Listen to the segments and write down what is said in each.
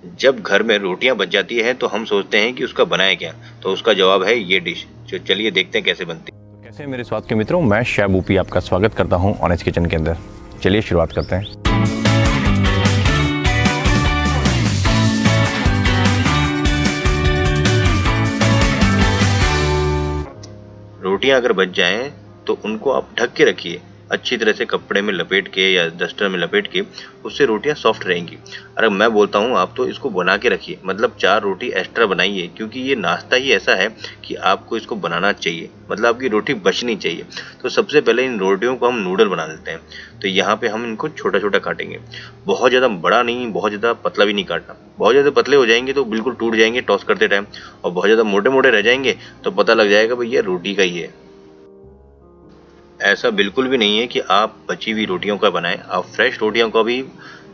जब घर में रोटियां बच जाती है तो हम सोचते हैं कि उसका बनाए क्या, तो उसका जवाब है ये डिश। जो चलिए देखते हैं कैसे बनती है। कैसे हैं मेरे स्वाद के मित्रों, मैं शेफ ऊपी आपका स्वागत करता हूं ऑनेस्ट किचन के अंदर। चलिए शुरुआत करते हैं। रोटियां अगर बच जाएं तो उनको आप ढक के रखिए, अच्छी तरह से कपड़े में लपेट के या डस्टर में लपेट के, उससे रोटियां सॉफ्ट रहेंगी। अगर मैं बोलता हूं आप तो इसको बना के रखिए, मतलब 4 रोटी एक्स्ट्रा बनाइए, क्योंकि ये नाश्ता ही ऐसा है कि आपको इसको बनाना चाहिए, मतलब आपकी रोटी बचनी चाहिए। तो सबसे पहले इन रोटियों को हम नूडल बना लेते हैं। तो यहाँ पे हम इनको छोटा छोटा काटेंगे, बहुत ज़्यादा बड़ा नहीं, बहुत ज़्यादा पतला भी नहीं काटना। बहुत ज़्यादा पतले हो जाएंगे तो बिल्कुल टूट जाएंगे टॉस करते टाइम, और बहुत ज़्यादा मोटे मोटे रह जाएंगे तो पता लग जाएगा भैया रोटी का ही है। ऐसा बिल्कुल भी नहीं है कि आप बची हुई रोटियों का बनाएं, आप फ्रेश रोटियों का भी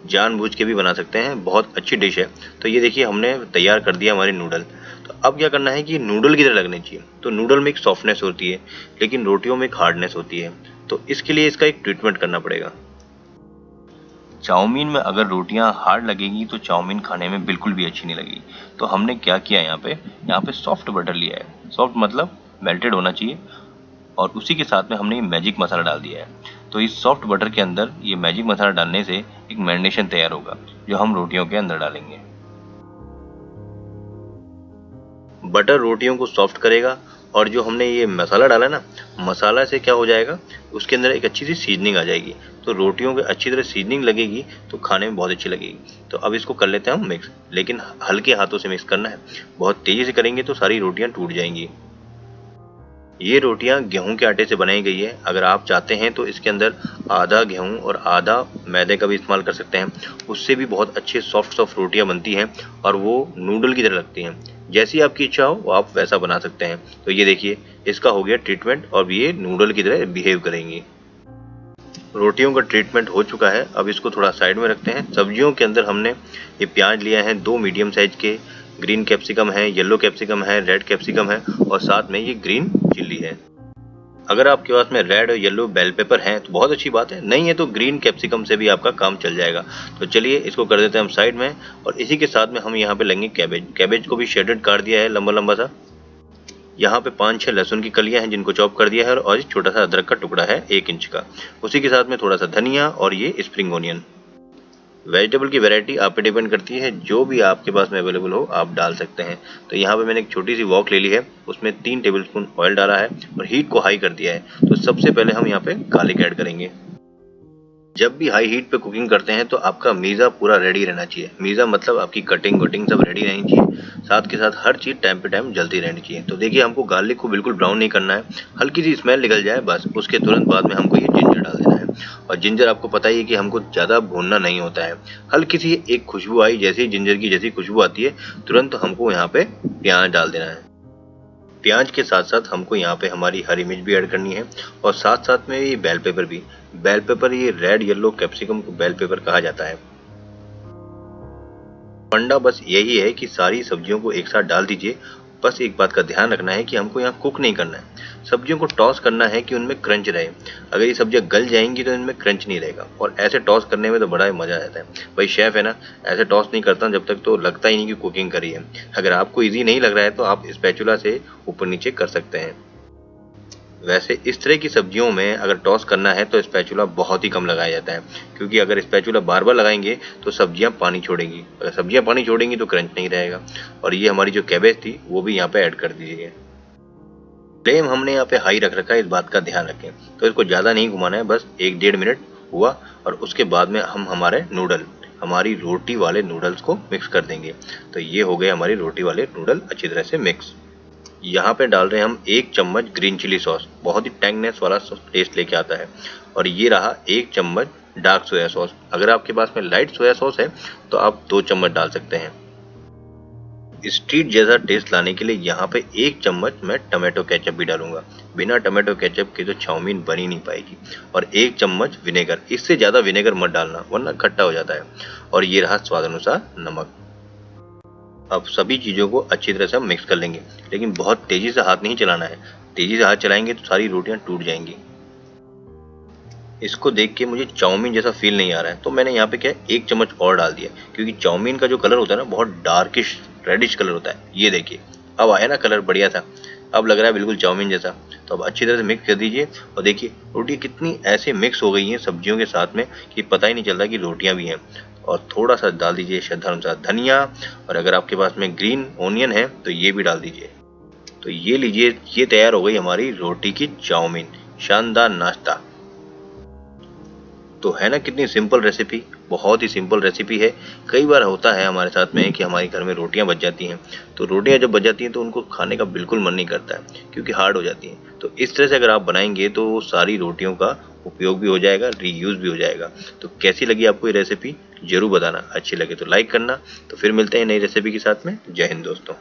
जानबूझ के भी बना सकते हैं, बहुत अच्छी डिश है। तो ये देखिए हमने तैयार कर दिया हमारी नूडल। तो अब क्या करना है कि नूडल की तरह लगनी चाहिए। तो नूडल में एक सॉफ्टनेस होती है, लेकिन रोटियों में एक हार्डनेस होती है। तो इसके लिए इसका एक ट्रीटमेंट करना पड़ेगा। चाउमीन में अगर रोटियां हार्ड लगेगी तो चाउमीन खाने में बिल्कुल भी अच्छी नहीं लगेगी। तो हमने क्या किया, यहाँ पे सॉफ्ट बटर लिया है। सॉफ्ट मतलब मेल्टेड होना चाहिए, और उसी के साथ में हमने ये मैजिक मसाला डाल दिया है। तो इस सॉफ्ट बटर के अंदर ये मैजिक मसाला डालने से एक मैरिनेशन तैयार होगा, जो हम रोटियों के अंदर डालेंगे। बटर रोटियों को सॉफ्ट करेगा, और जो हमने ये मसाला डाला ना, मसाला से क्या हो जाएगा, उसके अंदर एक अच्छी सी सीजनिंग आ जाएगी। तो रोटियों को अच्छी तरह सीजनिंग लगेगी तो खाने में बहुत अच्छी लगेगी। तो अब इसको कर लेते हैं हम मिक्स, लेकिन हल्के हाथों से मिक्स करना है। बहुत तेजी से करेंगे तो सारी रोटियां टूट जाएंगी। ये रोटियां गेहूं के आटे से बनाई गई है। अगर आप चाहते हैं तो इसके अंदर आधा गेहूं और आधा मैदे का भी इस्तेमाल कर सकते हैं, उससे भी बहुत अच्छे सॉफ्ट सॉफ्ट रोटियां बनती हैं, और वो नूडल की तरह लगती हैं। जैसी आपकी इच्छा हो आप वैसा बना सकते हैं। तो ये देखिए इसका हो गया ट्रीटमेंट, और ये नूडल की तरह बिहेव करेंगी। रोटियों का ट्रीटमेंट हो चुका है, अब इसको थोड़ा साइड में रखते हैं। सब्जियों के अंदर हमने ये प्याज लिया है 2 मीडियम साइज के, ग्रीन कैप्सिकम है, येलो कैप्सिकम है, रेड कैप्सिकम है, और साथ में ये ग्रीन चिल्ली है। अगर आपके पास में रेड और येलो बेल पेपर है तो बहुत अच्छी बात है, नहीं है तो ग्रीन कैप्सिकम से भी आपका काम चल जाएगा। तो चलिए इसको कर देते हैं हम साइड में, और इसी के साथ में हम यहाँ पे लेंगे कैबेज। कैबेज को भी शेडेड काट दिया है लंबा लंबा सा। यहाँ पे 5-6 लहसुन की कलियां हैं जिनको चॉप कर दिया है, और एक छोटा सा अदरक का टुकड़ा है 1 इंच का। उसी के साथ में थोड़ा सा धनिया और ये स्प्रिंग ओनियन। वेजिटेबल की वैरायटी आप पे डिपेंड करती है, जो भी आपके पास में अवेलेबल हो आप डाल सकते हैं। तो यहाँ पे मैंने एक छोटी सी वॉक ले ली है, उसमें 3 टेबलस्पून ऑयल डाला है और हीट को हाई कर दिया है। तो सबसे पहले हम यहाँ पे गार्लिक ऐड करेंगे। जब भी हाई हीट पे कुकिंग करते हैं तो आपका मीज़ा पूरा रेडी रहना चाहिए। मीज़ा मतलब आपकी कटिंग वटिंग सब रेडी रहनी चाहिए, साथ के साथ हर चीज़ टाइम पे टाइम जलती रहनी चाहिए। तो देखिए हमको गार्लिक को बिल्कुल ब्राउन नहीं करना है, हल्की सी स्मेल निकल जाए बस, उसके तुरंत बाद में हमको ये जिंजर डाल देना है। और जिंजर आपको पता ही है कि हमको ज़्यादा भूनना नहीं होता है। हल्की सी एक खुशबू आई, जैसे ही जिंजर की जैसी खुशबू आती है तुरंत हमको यहाँ पे प्याज डाल देना है। प्याज के साथ साथ हमको यहाँ पे हमारी हरी मिर्च भी ऐड करनी है, और साथ साथ में ये बेल पेपर भी। बेल पेपर, ये रेड येलो कैप्सिकम को बेल पेपर कहा जाता है। फंडा बस यही है कि सारी सब्जियों को एक साथ डाल दीजिए। बस एक बात का ध्यान रखना है कि हमको यहाँ कुक नहीं करना है, सब्जियों को टॉस करना है कि उनमें क्रंच रहे। अगर ये सब्जियां गल जाएंगी तो इनमें क्रंच नहीं रहेगा, और ऐसे टॉस करने में तो बड़ा ही मजा आता है। भाई शेफ है ना, ऐसे टॉस नहीं करता जब तक तो लगता ही नहीं कि कुकिंग करी है। अगर आपको ईजी नहीं लग रहा है तो आप स्पैचुला से ऊपर नीचे कर सकते हैं। वैसे इस तरह की सब्जियों में अगर टॉस करना है तो स्पैचुला बहुत ही कम लगाया जाता है, क्योंकि अगर स्पैचुला बार बार लगाएंगे तो सब्जियां पानी छोड़ेंगी। अगर सब्जियां पानी छोड़ेंगी तो क्रंच नहीं रहेगा। और ये हमारी जो कैबेज थी वो भी यहाँ पे ऐड कर दीजिए। फ्लेम हमने यहाँ पे हाई रख रखा है, इस बात का ध्यान रखें। तो इसको ज़्यादा नहीं घुमाना है, बस 1-1.5 मिनट हुआ, और उसके बाद में हम हमारी रोटी वाले नूडल्स को मिक्स कर देंगे। तो ये हो गए हमारी रोटी वाले नूडल अच्छी तरह से मिक्स। यहाँ पे डाल रहे हैं हम 1 चम्मच ग्रीन चिली सॉस, बहुत ही टैंगनेस वाला टेस्ट लेके आता है। और ये रहा 1 चम्मच डार्क सोया सॉस। अगर आपके पास में लाइट सोया सॉस है तो आप 2 चम्मच डाल सकते हैं। स्ट्रीट जैसा टेस्ट लाने के लिए यहाँ पे 1 चम्मच मैं टमाटो केचप भी डालूंगा। बिना टमाटो केचप के तो चाउमीन बनी नहीं पाएगी। और 1 चम्मच विनेगर, इससे ज़्यादा विनेगर मत डालना वरना खट्टा हो जाता है। और ये रहा स्वाद अनुसार नमक। अब सभी चीज़ों को अच्छी तरह से हम मिक्स कर लेंगे, लेकिन बहुत तेज़ी से हाथ नहीं चलाना है। तेज़ी से हाथ चलाएंगे तो सारी रोटियां टूट जाएंगी। इसको देख के मुझे चाउमीन जैसा फील नहीं आ रहा है, तो मैंने यहाँ पे क्या है 1 चम्मच और डाल दिया, क्योंकि चाउमीन का जो कलर होता है ना बहुत डार्किश रेडिश कलर होता है। ये देखिए अब आया ना कलर बढ़िया था, अब लग रहा है बिल्कुल चाउमीन जैसा। तो अब अच्छी तरह से मिक्स कर दीजिए और देखिए रोटी कितनी ऐसे मिक्स हो गई हैं सब्जियों के साथ में कि पता ही नहीं चल रहा कि रोटियां भी हैं। और थोड़ा सा डाल दीजिए श्रद्धानुसार धनिया, और अगर आपके पास में ग्रीन ओनियन है तो ये भी डाल दीजिए। तो ये लीजिए, ये तैयार हो गई हमारी रोटी की चाउमीन। शानदार नाश्ता। तो है ना कितनी सिंपल रेसिपी, बहुत ही सिंपल रेसिपी है। कई बार होता है हमारे साथ में कि हमारे घर में रोटियां बच जाती हैं, तो रोटियां जब बच जाती हैं तो उनको खाने का बिल्कुल मन नहीं करता है क्योंकि हार्ड हो जाती हैं। तो इस तरह से अगर आप बनाएंगे तो वो सारी रोटियों का उपयोग भी हो जाएगा, रीयूज भी हो जाएगा। तो कैसी लगी आपको ये रेसिपी जरूर बताना, अच्छी लगे तो लाइक करना। तो फिर मिलते हैं नई रेसिपी के साथ में। जय हिंद दोस्तों।